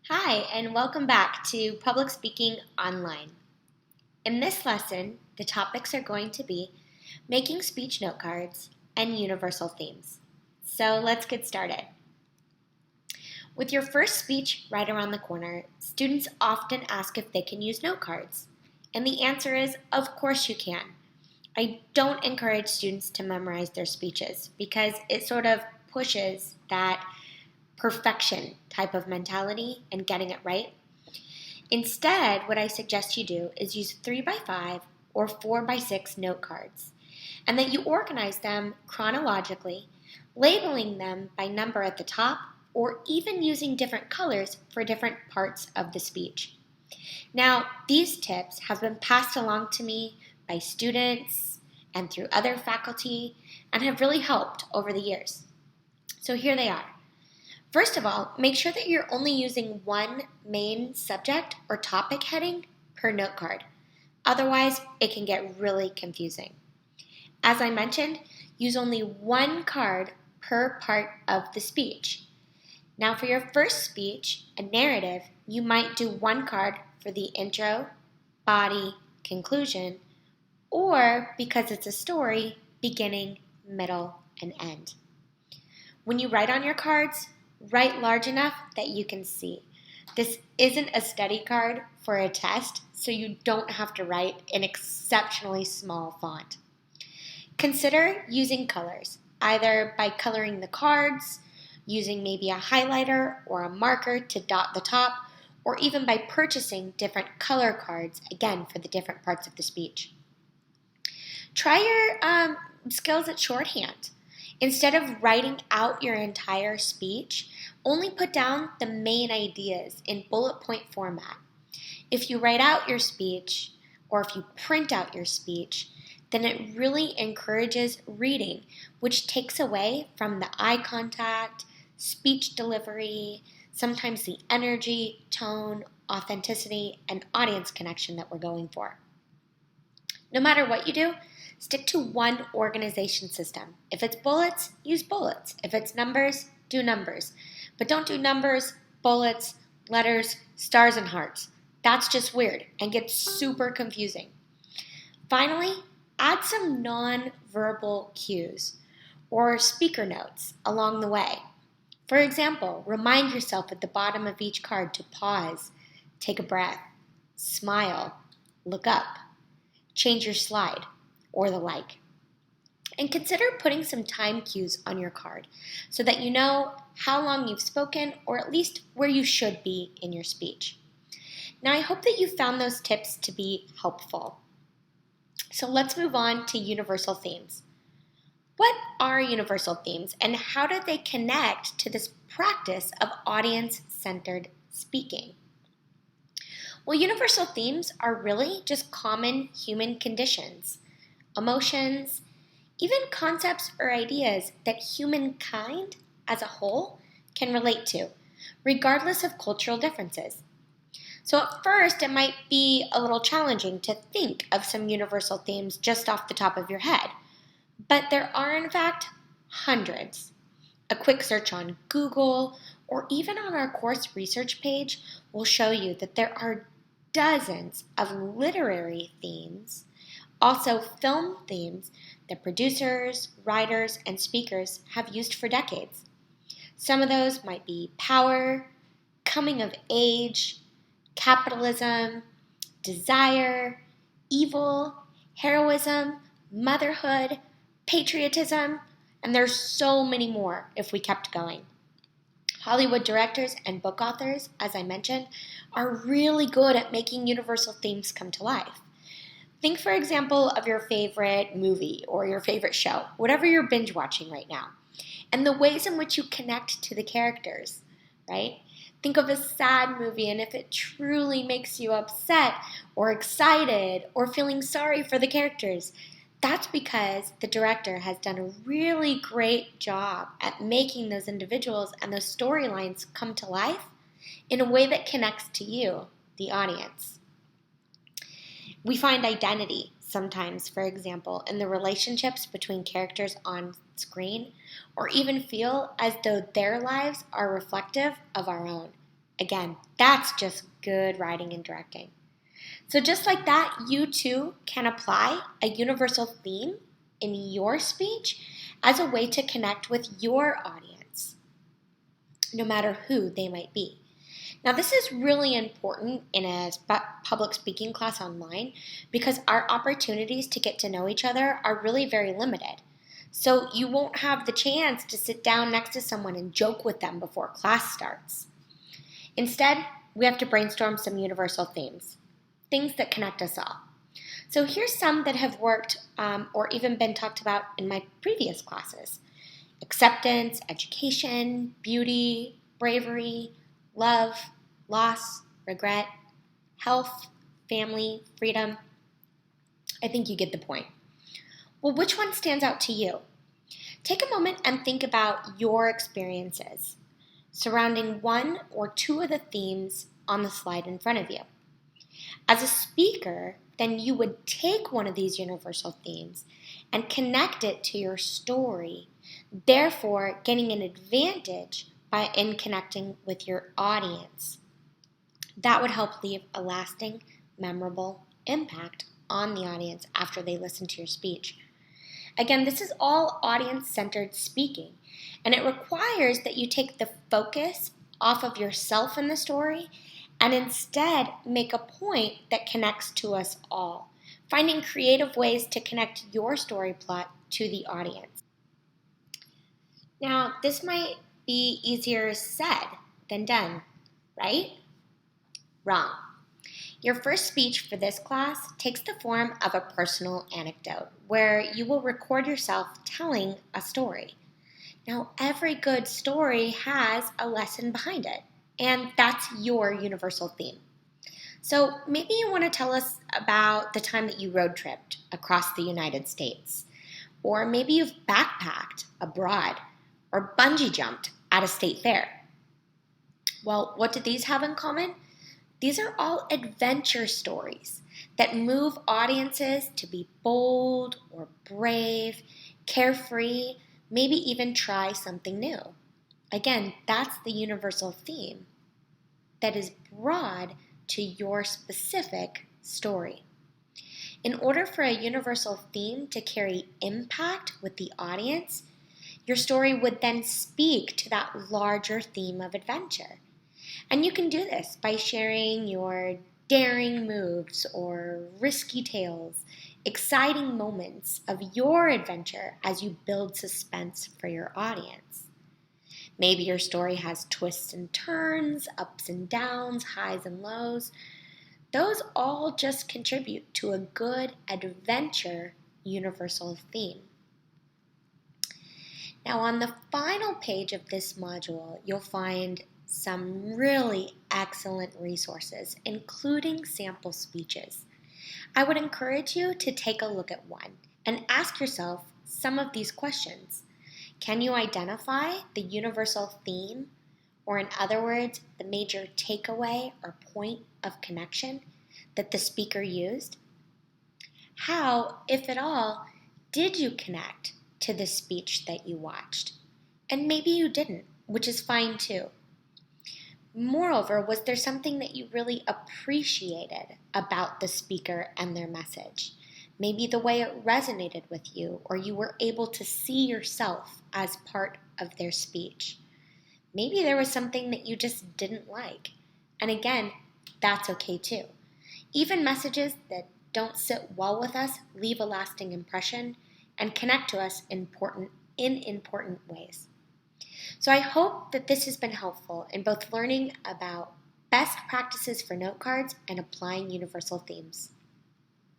Hi, and welcome back to Public Speaking Online. In this lesson, the topics are going to be making speech note cards and universal themes. So let's get started. With your first speech right around the corner, students often ask if they can use note cards. And the answer is, of course you can. I don't encourage students to memorize their speeches because it sort of pushes that perfection type of mentality and getting it right. Instead, what I suggest you do is use 3x5 or 4x6 note cards, and that you organize them chronologically, labeling them by number at the top, or even using different colors for different parts of the speech. Now, these tips have been passed along to me by students and through other faculty and have really helped over the years. So here they are. First of all, make sure that you're only using one main subject or topic heading per note card. Otherwise, it can get really confusing. As I mentioned, use only one card per part of the speech. Now for your first speech, a narrative, you might do one card for the intro, body, conclusion, or because it's a story, beginning, middle, and end. When you write on your cards, write large enough that you can see. This isn't a study card for a test, so you don't have to write in exceptionally small font. Consider using colors, either by coloring the cards, using maybe a highlighter or a marker to dot the top, or even by purchasing different color cards, again, for the different parts of the speech. Try your skills at shorthand. Instead of writing out your entire speech, only put down the main ideas in bullet point format. If you write out your speech, or if you print out your speech, then it really encourages reading, which takes away from the eye contact, speech delivery, sometimes the energy, tone, authenticity, and audience connection that we're going for. No matter what you do, stick to one organization system. If it's bullets, use bullets. If it's numbers, do numbers. But don't do numbers, bullets, letters, stars, and hearts. That's just weird and gets super confusing. Finally, add some non-verbal cues or speaker notes along the way. For example, remind yourself at the bottom of each card to pause, take a breath, smile, look up, change your slide, or the like. And consider putting some time cues on your card so that you know how long you've spoken or at least where you should be in your speech. Now, I hope that you found those tips to be helpful. So let's move on to universal themes. What are universal themes and how do they connect to this practice of audience-centered speaking? Well, universal themes are really just common human conditions, emotions, even concepts or ideas that humankind as a whole can relate to, regardless of cultural differences. So at first, it might be a little challenging to think of some universal themes just off the top of your head, but there are in fact hundreds. A quick search on Google or even on our course research page will show you that there are dozens of literary themes, also film themes that producers, writers, and speakers have used for decades. Some of those might be power, coming of age, capitalism, desire, evil, heroism, motherhood, patriotism, and there's so many more if we kept going. Hollywood directors and book authors, as I mentioned, are really good at making universal themes come to life. Think, for example, of your favorite movie or your favorite show, whatever you're binge watching right now, and the ways in which you connect to the characters, right? Think of a sad movie, and if it truly makes you upset or excited or feeling sorry for the characters, that's because the director has done a really great job at making those individuals and those storylines come to life in a way that connects to you, the audience. We find identity sometimes, for example, in the relationships between characters on screen, or even feel as though their lives are reflective of our own. Again, that's just good writing and directing. So just like that, you too can apply a universal theme in your speech as a way to connect with your audience, no matter who they might be. Now, this is really important in a public speaking class online because our opportunities to get to know each other are really very limited. So you won't have the chance to sit down next to someone and joke with them before class starts. Instead, we have to brainstorm some universal themes, things that connect us all. So here's some that have worked or even been talked about in my previous classes: acceptance, education, beauty, bravery, love, loss, regret, health, family, freedom. I think you get the point. Well, which one stands out to you? Take a moment and think about your experiences surrounding one or two of the themes on the slide in front of you. As a speaker, then you would take one of these universal themes and connect it to your story, therefore getting an advantage in connecting with your audience. That would help leave a lasting, memorable impact on the audience after they listen to your speech. Again, this is all audience-centered speaking, and it requires that you take the focus off of yourself in the story and instead make a point that connects to us all, finding creative ways to connect your story plot to the audience. Now, this might be easier said than done, right? Wrong. Your first speech for this class takes the form of a personal anecdote where you will record yourself telling a story. Now, every good story has a lesson behind it, and that's your universal theme. So maybe you want to tell us about the time that you road tripped across the United States, or maybe you've backpacked abroad or bungee jumped at a state fair. Well, what do these have in common? These are all adventure stories that move audiences to be bold or brave, carefree, maybe even try something new. Again, that's the universal theme that is broad to your specific story. In order for a universal theme to carry impact with the audience, your story would then speak to that larger theme of adventure. And you can do this by sharing your daring moves or risky tales, exciting moments of your adventure as you build suspense for your audience. Maybe your story has twists and turns, ups and downs, highs and lows. Those all just contribute to a good adventure universal theme. Now, on the final page of this module, you'll find some really excellent resources, including sample speeches. I would encourage you to take a look at one and ask yourself some of these questions. Can you identify the universal theme, or in other words, the major takeaway or point of connection that the speaker used? How, if at all, did you connect to the speech that you watched? And maybe you didn't, which is fine too. Moreover, was there something that you really appreciated about the speaker and their message? Maybe the way it resonated with you, or you were able to see yourself as part of their speech. Maybe there was something that you just didn't like. And again, that's okay too. Even messages that don't sit well with us leave a lasting impression and connect to us in important ways. So I hope that this has been helpful in both learning about best practices for note cards and applying universal themes.